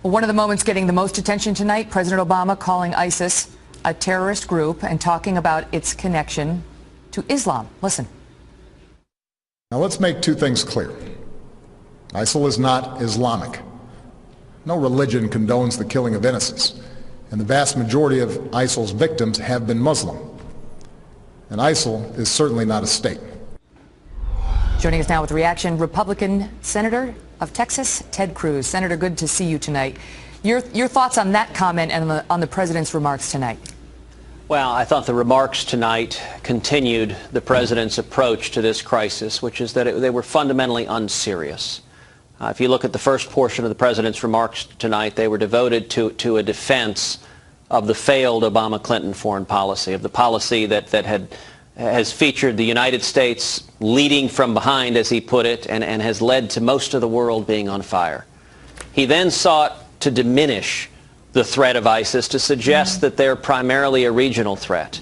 One of the moments getting the most attention tonight, President Obama calling ISIS a terrorist group and talking about its connection to Islam. Listen. Now let's make two things clear. ISIL is not Islamic. No religion condones the killing of innocents, and the vast majority of ISIL's victims have been Muslim. And ISIL is certainly not a state. Joining us now with reaction, Republican Senator of Texas, Ted Cruz. Senator, good to see you tonight. Your thoughts on that comment and on the president's remarks tonight? Well, I thought the remarks tonight continued the president's approach to this crisis, which is that they were fundamentally unserious. If you look at the first portion of the president's remarks tonight, they were devoted to a defense of the failed Obama-Clinton foreign policy, of the policy that has featured the United States leading from behind, as he put it, and has led to most of the world being on fire. He then sought to diminish the threat of ISIS, to suggest that they're primarily a regional threat.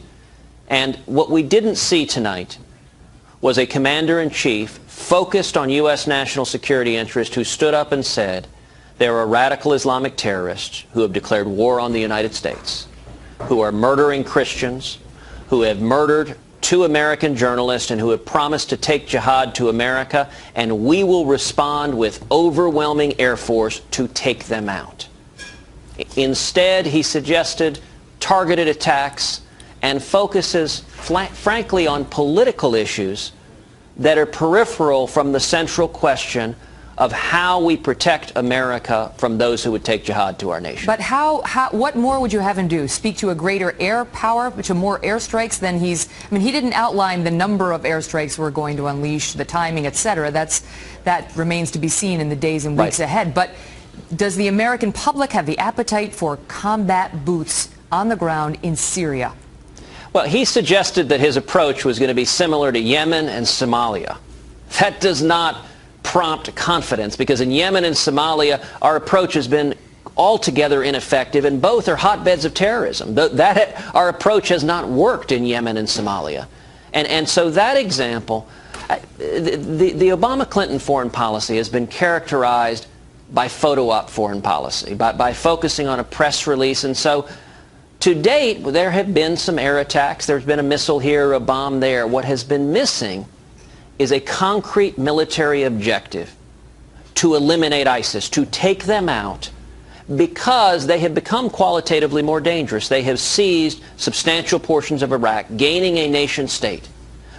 And what we didn't see tonight was a commander-in-chief focused on U.S. national security interests who stood up and said there are radical Islamic terrorists who have declared war on the United States, who are murdering Christians, who have murdered 2 American journalists, and who have promised to take jihad to America, and we will respond with overwhelming air force to take them out. Instead, he suggested targeted attacks and focuses, frankly, on political issues that are peripheral from the central question of how we protect America from those who would take jihad to our nation. But what more would you have him do? Speak to a greater air power, to more airstrikes than he didn't outline the number of airstrikes we're going to unleash, the timing, etc. That remains to be seen in the days and weeks ahead. But does the American public have the appetite for combat boots on the ground in Syria? Well, he suggested that his approach was going to be similar to Yemen and Somalia. That does not prompt confidence, because in Yemen and Somalia, our approach has been altogether ineffective, and both are hotbeds of terrorism. Our approach has not worked in Yemen and Somalia. And so that example, the Obama-Clinton foreign policy has been characterized by photo op foreign policy, by focusing on a press release. And so to date, there have been some air attacks. There's been a missile here, a bomb there. What has been missing is a concrete military objective to eliminate ISIS, to take them out, because they have become qualitatively more dangerous. They have seized substantial portions of Iraq, gaining a nation state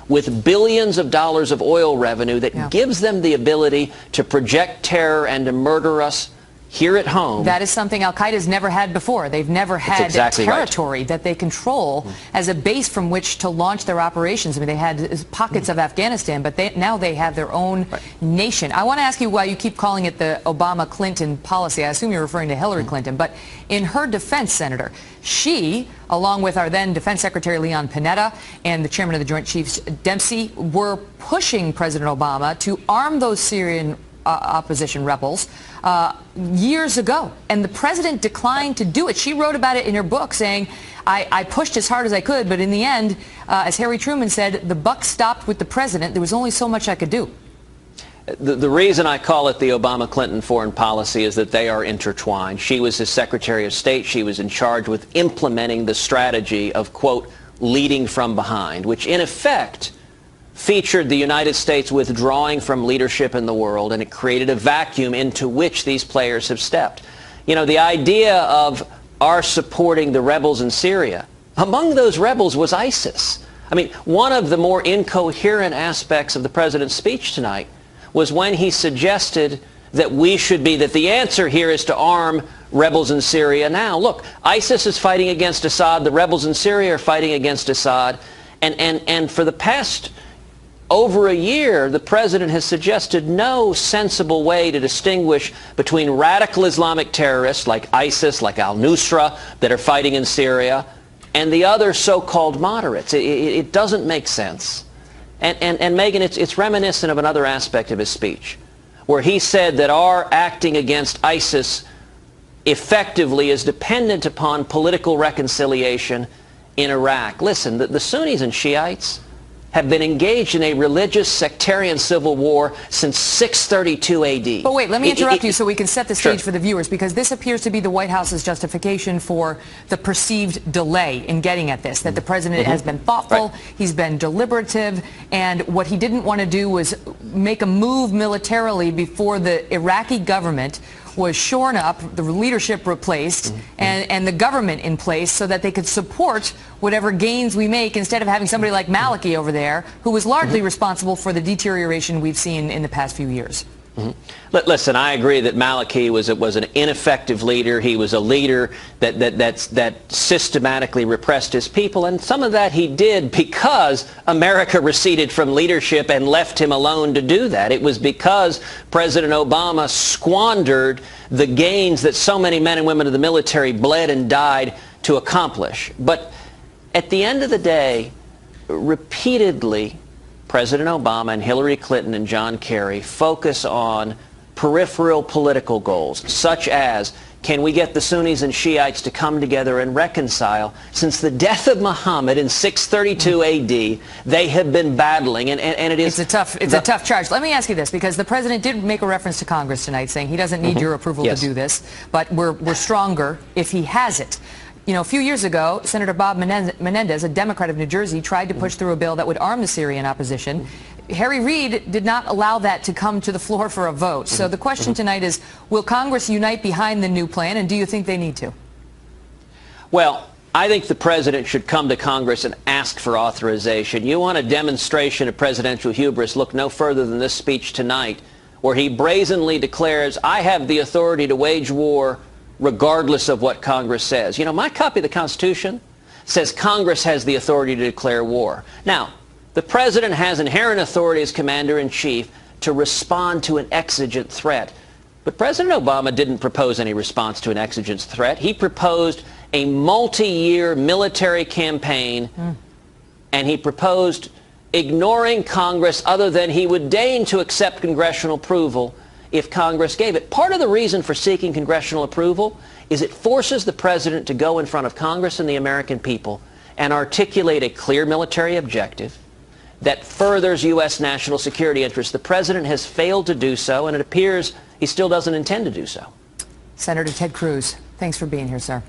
with billions of dollars of oil revenue that gives them the ability to project terror and to murder us here at home. That is something Al-Qaeda's never had before. They've never had territory that they control as a base from which to launch their operations. I mean, they had pockets of Afghanistan, but now they have their own nation. I want to ask you why you keep calling it the Obama-Clinton policy. I assume you're referring to Hillary Clinton, but in her defense, Senator, she, along with our then Defense Secretary Leon Panetta and the Chairman of the Joint Chiefs Dempsey, were pushing President Obama to arm those Syrian opposition rebels years ago, and the president declined to do it. She wrote about it in her book, saying, I pushed as hard as I could, but in the end, as Harry Truman said, the buck stopped with the president. There was only so much I could do. The reason I call it the Obama-Clinton foreign policy is that they are intertwined. She was his Secretary of State. She was in charge with implementing the strategy of, quote, leading from behind, which in effect featured the United States withdrawing from leadership in the world, and it created a vacuum into which these players have stepped. You know, the idea of our supporting the rebels in Syria, among those rebels was ISIS. I mean, one of the more incoherent aspects of the president's speech tonight was when he suggested that that the answer here is to arm rebels in Syria now. Look, ISIS is fighting against Assad. The rebels in Syria are fighting against Assad. And for the past over a year, the president has suggested no sensible way to distinguish between radical Islamic terrorists like ISIS, like al-Nusra, that are fighting in Syria, and the other so-called moderates. It doesn't make sense. And Megyn, it's reminiscent of another aspect of his speech, where he said that our acting against ISIS effectively is dependent upon political reconciliation in Iraq. Listen, the Sunnis and Shiites, have been engaged in a religious sectarian civil war since 632 AD. But wait, let me interrupt you so we can set the stage for the viewers, because this appears to be the White House's justification for the perceived delay in getting at this, that the president has been thoughtful, he's been deliberative, and what he didn't want to do was make a move militarily before the Iraqi government was shorn up, the leadership replaced, and the government in place so that they could support whatever gains we make, instead of having somebody like Maliki over there who was largely responsible for the deterioration we've seen in the past few years. Listen, I agree that Maliki was an ineffective leader. He was a leader that systematically repressed his people, and some of that he did because America receded from leadership and left him alone to do that. It was because President Obama squandered the gains that so many men and women of the military bled and died to accomplish. But at the end of the day, repeatedly, President Obama and Hillary Clinton and John Kerry focus on peripheral political goals, such as, can we get the Sunnis and Shiites to come together and reconcile? Since the death of Muhammad in 632 AD, they have been battling, and it is... It's a tough charge. Let me ask you this, because the president did make a reference to Congress tonight, saying he doesn't need your approval to do this, but we're stronger if he has it. You know, a few years ago, Senator Bob Menendez, a Democrat of New Jersey, tried to push through a bill that would arm the Syrian opposition. Harry Reid did not allow that to come to the floor for a vote. So the question tonight is, will Congress unite behind the new plan, and do you think they need to? Well, I think the president should come to Congress and ask for authorization. You want a demonstration of presidential hubris, look no further than this speech tonight, where he brazenly declares, I have the authority to wage war regardless of what Congress says. You know, my copy of the Constitution says Congress has the authority to declare war. Now, the president has inherent authority as commander-in-chief to respond to an exigent threat. But President Obama didn't propose any response to an exigent threat. He proposed a multi-year military campaign, and he proposed ignoring Congress other than he would deign to accept congressional approval if Congress gave it. Part of the reason for seeking congressional approval is it forces the president to go in front of Congress and the American people and articulate a clear military objective that furthers U.S. national security interests. The president has failed to do so, and it appears he still doesn't intend to do so. Senator Ted Cruz, thanks for being here, sir.